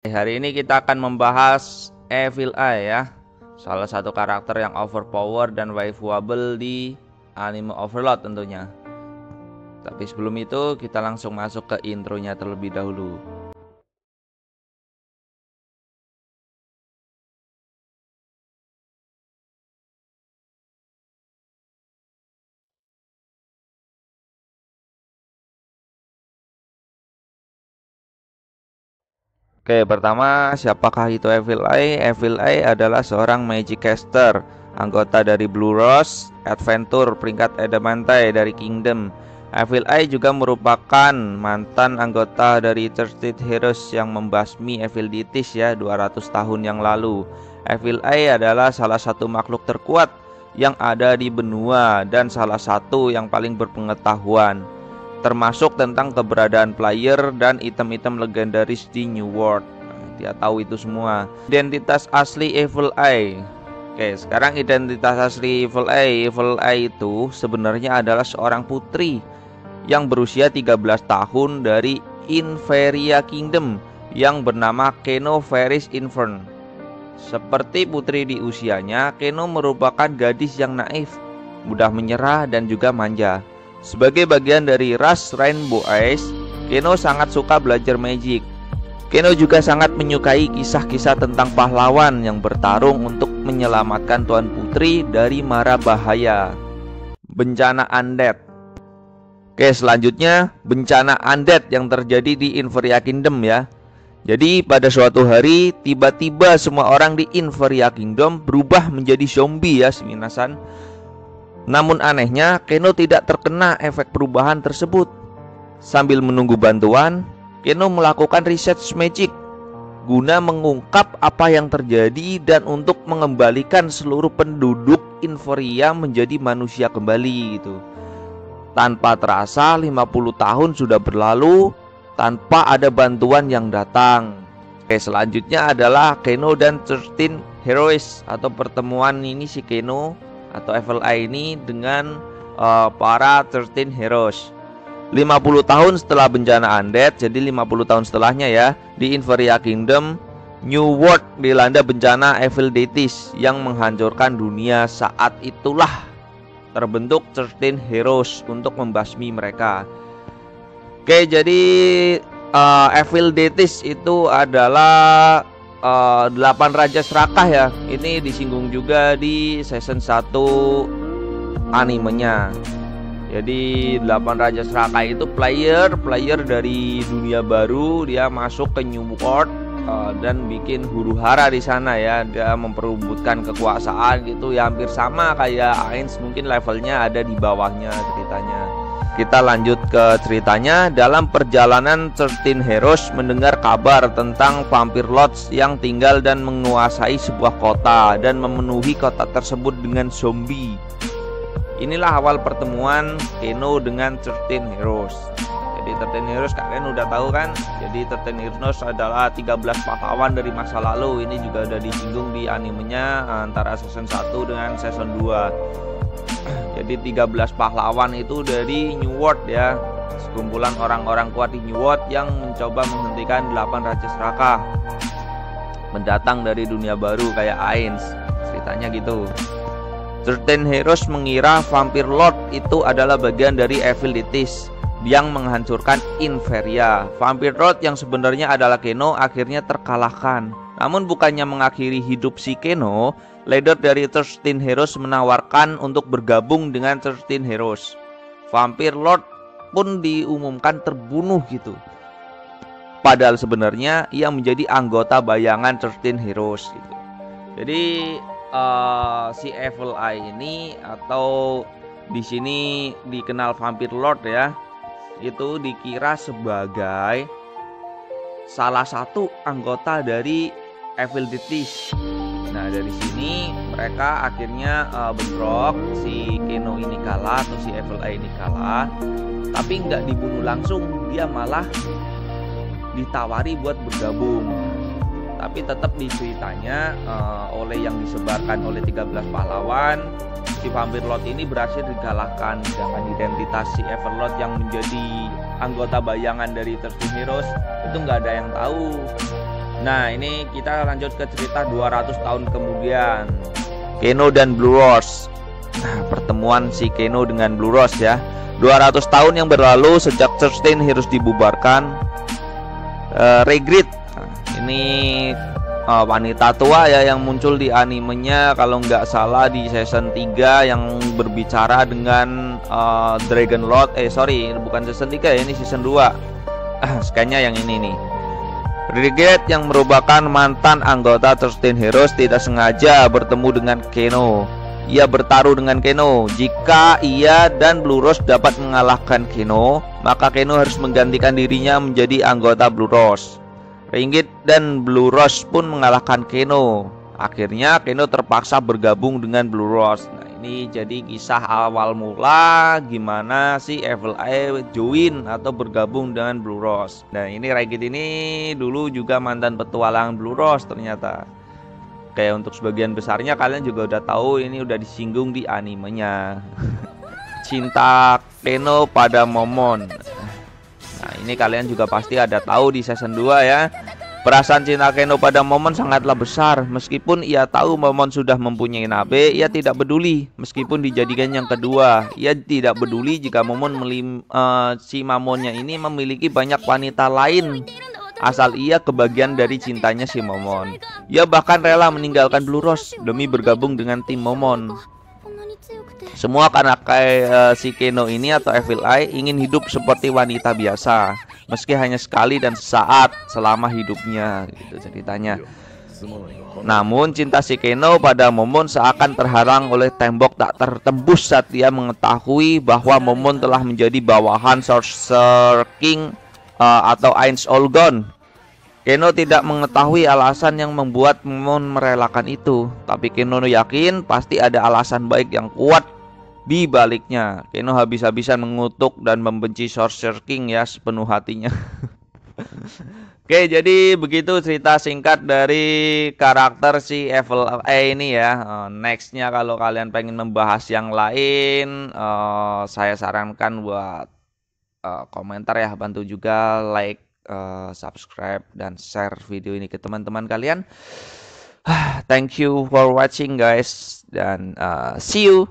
Hari ini kita akan membahas Evil Eye ya, salah satu karakter yang overpower dan waifuable di anime Overlord tentunya. Tapi sebelum itu kita langsung masuk ke intronya terlebih dahulu. Oke, pertama, siapakah itu Evil Eye? Evil Eye adalah seorang magic caster, anggota dari Blue Rose Adventure peringkat Adamantine dari Kingdom. Evil Eye juga merupakan mantan anggota dari 13 Heroes yang membasmi Evil Deities ya 200 tahun yang lalu. Evil Eye adalah salah satu makhluk terkuat yang ada di benua dan salah satu yang paling berpengetahuan, termasuk tentang keberadaan player dan item-item legendaris di New World. Dia tahu itu semua. Identitas asli Evil Eye. Oke, sekarang identitas asli Evil Eye. Evil Eye itu sebenarnya adalah seorang putri yang berusia 13 tahun dari Inferia Kingdom yang bernama Keno Ferris Infern. Seperti putri di usianya, Keno merupakan gadis yang naif, mudah menyerah dan juga manja. Sebagai bagian dari ras Rainbow Eyes, Keno sangat suka belajar magic. Keno juga sangat menyukai kisah-kisah tentang pahlawan yang bertarung untuk menyelamatkan Tuan Putri dari mara bahaya. Bencana Undead. Oke, selanjutnya bencana Undead yang terjadi di Inferia Kingdom ya. Jadi pada suatu hari tiba-tiba semua orang di Inferia Kingdom berubah menjadi zombie ya seminasan. Namun anehnya, Keno tidak terkena efek perubahan tersebut. Sambil menunggu bantuan, Keno melakukan research magic guna mengungkap apa yang terjadi dan untuk mengembalikan seluruh penduduk Inferia menjadi manusia kembali gitu. Tanpa terasa 50 tahun sudah berlalu tanpa ada bantuan yang datang. Oke, selanjutnya adalah Keno dan 13 Heroes atau pertemuan ini si Keno atau Evil Eye ini dengan para 13 Heroes. 50 tahun setelah bencana Undead, jadi 50 tahun setelahnya ya, di Inferia Kingdom, New World dilanda bencana Evil Deities yang menghancurkan dunia. Saat itulah terbentuk 13 Heroes untuk membasmi mereka. Oke, jadi Evil Deities itu adalah 8 Raja Serakah ya. Ini disinggung juga di season 1 animenya. Jadi 8 Raja Serakah itu player dari dunia baru. Dia masuk ke New World dan bikin huru-hara di sana ya. Dia memperebutkan kekuasaan gitu ya, hampir sama kayak Ainz, mungkin levelnya ada di bawahnya ceritanya. Kita lanjut ke ceritanya. Dalam perjalanan 13 Heroes mendengar kabar tentang Vampire Lords yang tinggal dan menguasai sebuah kota dan memenuhi kota tersebut dengan zombie. Inilah awal pertemuan Keno dengan 13 Heroes. Jadi 13 Heroes kalian udah tahu kan? Jadi 13 Heroes adalah 13 pahlawan dari masa lalu. Ini juga udah disinggung di animenya antara season 1 dengan season 2. Jadi 13 pahlawan itu dari New World ya, sekumpulan orang-orang kuat di New World yang mencoba menghentikan 8 Raja Serakah mendatang dari dunia baru kayak Ainz. Ceritanya gitu. 13 Heroes mengira Vampire Lord itu adalah bagian dari Evil Deities yang menghancurkan Inferia. Vampire Lord yang sebenarnya adalah Keno akhirnya terkalahkan. Namun bukannya mengakhiri hidup si Keno, leader dari 13 Heroes menawarkan untuk bergabung dengan 13 Heroes. Vampire Lord pun diumumkan terbunuh gitu. Padahal sebenarnya ia menjadi anggota bayangan 13 Heroes gitu. Jadi si Evil Eye ini atau di sini dikenal Vampire Lord ya, itu dikira sebagai salah satu anggota dari Evil Deities. Nah, dari sini mereka akhirnya bentrok. Si Keno ini kalah atau si Evil Eye ini kalah, tapi nggak dibunuh langsung, dia malah ditawari buat bergabung. Tapi tetap diceritanya oleh yang disebarkan oleh 13 pahlawan, si Vampire Lord ini berhasil dikalahkan. Dengan identitas si Evil Lord yang menjadi anggota bayangan dari 13 Heroes itu nggak ada yang tahu. Nah, ini kita lanjut ke cerita 200 tahun kemudian. Keno dan Blue Rose. Nah, pertemuan si Keno dengan Blue Rose ya. 200 tahun yang berlalu sejak 13 Heroes dibubarkan. Regret. Nah, ini wanita tua ya yang muncul di animenya kalau nggak salah di season 3 yang berbicara dengan Dragon Lord. Sorry, bukan season 3 ya, ini season 2. Kayaknya yang ini nih. Regret yang merupakan mantan anggota 13 Heroes tidak sengaja bertemu dengan Keno. Ia bertaruh dengan Keno. Jika ia dan Blue Rose dapat mengalahkan Keno, maka Keno harus menggantikan dirinya menjadi anggota Blue Rose. Regret dan Blue Rose pun mengalahkan Keno. Akhirnya Keno terpaksa bergabung dengan Blue Rose. Nah, ini jadi kisah awal mula gimana si Evil Eye join atau bergabung dengan Blue Rose. Nah, ini Regret ini dulu juga mantan petualang Blue Rose ternyata. Kayak untuk sebagian besarnya kalian juga udah tahu, ini udah disinggung di animenya. Cinta Keno pada Momon. Nah, ini kalian juga pasti ada tahu di season 2 ya. Perasaan cinta Keno pada Momon sangatlah besar. Meskipun ia tahu Momon sudah mempunyai Nabe, ia tidak peduli. Meskipun dijadikan yang kedua, ia tidak peduli jika si Mamonnya ini memiliki banyak wanita lain, asal ia kebagian dari cintanya si Momon. Ia bahkan rela meninggalkan Blue Rose demi bergabung dengan tim Momon. Semua karena si Keno ini atau Evil Eye ingin hidup seperti wanita biasa, meski hanya sekali dan sesaat selama hidupnya, gitu ceritanya. Namun cinta si Keno pada Momon seakan terhalang oleh tembok tak tertembus saat dia mengetahui bahwa Momon telah menjadi bawahan Sorcerer King atau Ainz Olgon. Keno tidak mengetahui alasan yang membuat Momon merelakan itu, tapi Keno yakin pasti ada alasan baik yang kuat di baliknya. Keno habis-habisan mengutuk dan membenci Sorcerer King ya sepenuh hatinya. Oke, jadi begitu cerita singkat dari karakter si Evil Eye ini ya. Nextnya kalau kalian pengen membahas yang lain, saya sarankan buat komentar ya, bantu juga like, subscribe dan share video ini ke teman-teman kalian. Thank you for watching guys, dan see you.